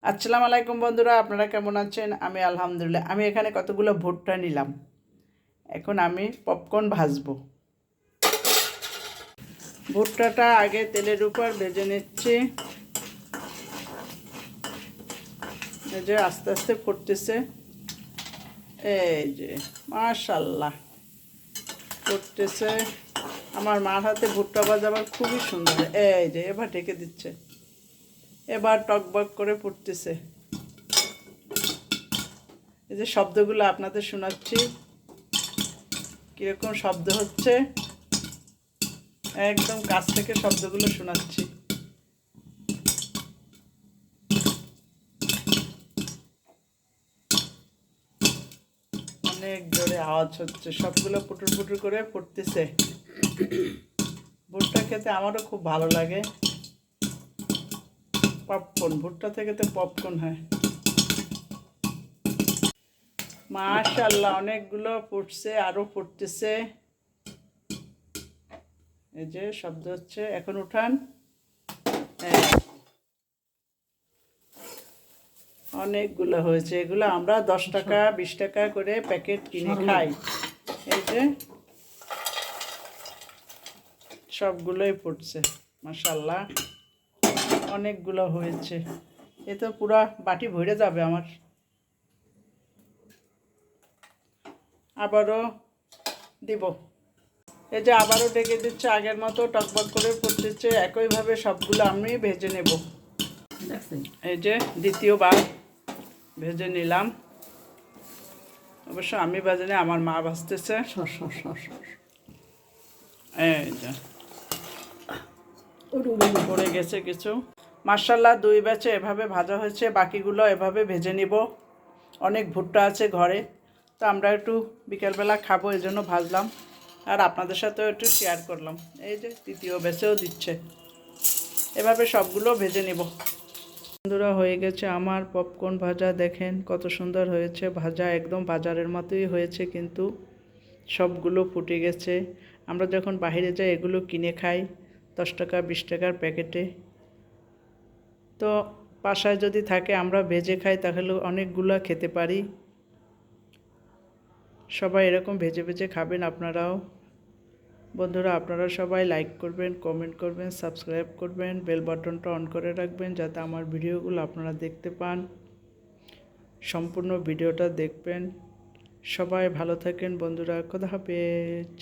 আসসালামু আলাইকুম বন্ধুরা, আপনারা কেমন আছেন? আমি আলহামদুলিল্লাহ। আমি এখানে কতগুলো ভুট্টা নিলাম। এখন আমি পপকর্ন ভাজবো। ভুট্টাটা আগে তেলের উপর ভেজে নিচ্ছি। এই যে আস্তে আস্তে ফুটতেছে। এই যে মাশাআল্লাহ ফুটতেছে। আমার মার হাতে ভুট্টা ভাজা আবার খুবই সুন্দর। এই যে এবার ঢেকে দিচ্ছে। এবার টকবক করে ফুটতেছে। এই যে শব্দগুলো আপনাদের শোনাচ্ছি, কীরকম শব্দ হচ্ছে, একদম কাছ থেকে শব্দগুলো শোনাচ্ছি। অনেক জোরে আওয়াজ হচ্ছে, সবগুলো পুটুর পুটুর করে ফুটতেছে। ভুট্টা খেতে আমারও খুব ভালো লাগে। পপকর্ন, ভুট্টা থেকে তো পপকর্ন হয়। মাশাআল্লাহ অনেকগুলো ফুটছে, আরও ফুটতেছে। এই যে শব্দ হচ্ছে, এখন উঠান। অনেকগুলো হয়েছে। এগুলো আমরা 10 টাকা 20 টাকা করে প্যাকেট কিনে খাই। এই যে সবগুলোই ফুটছে মাশাআল্লাহ, অনেকগুলো হয়েছে। এ তো পুরা বাটি ভরে যাবে আমার। আবারও দিব। এই যে আবারও ঢেকে দিচ্ছে, আগের মতো টকবক করে ফুটতেছে। একইভাবে সবগুলো আমি ভেজে নেব। এই যে দ্বিতীয়বার ভেজে নিলাম। অবশ্য আমি ভাজিনি, আমার মা ভাজতেছে। এই যে পড়ে গেছে কিছু। মাশাআল্লাহ 2 ব্যাচে এভাবে ভাজা হয়েছে, বাকিগুলো এভাবে ভেজে নিব। অনেক ভুট্টা আছে ঘরে, তো আমরা একটু বিকেলবেলা খাবো, এই জন্য ভাজলাম আর আপনাদের সাথেও একটু শেয়ার করলাম। এই যে তৃতীয় ব্যাচেও দিচ্ছে। এভাবে সবগুলো ভেজে নিব। বন্ধুরা, হয়ে গেছে আমার পপকর্ন ভাজা। দেখেন কত সুন্দর হয়েছে ভাজা, একদম বাজারের মতোই হয়েছে, কিন্তু সবগুলো ফুটে গেছে। আমরা যখন বাইরে যাই এগুলো কিনে খাই 10 টাকা 20 টাকার প্যাকেটে। তো বাসায় যদি থাকে আমরা ভেজে খাই, তাহলে অনেকগুলো খেতে পারি। সবাই এরকম ভেজে ভেজে খাবেন আপনারাও। বন্ধুরা, আপনারা সবাই লাইক করবেন, কমেন্ট করবেন, সাবস্ক্রাইব করবেন, বেল বাটনটা অন করে রাখবেন যাতে আমার ভিডিওগুলো আপনারা দেখতে পান। সম্পূর্ণ ভিডিওটা দেখবেন। সবাই ভালো থাকেন বন্ধুরা, খোদা হাফেজ।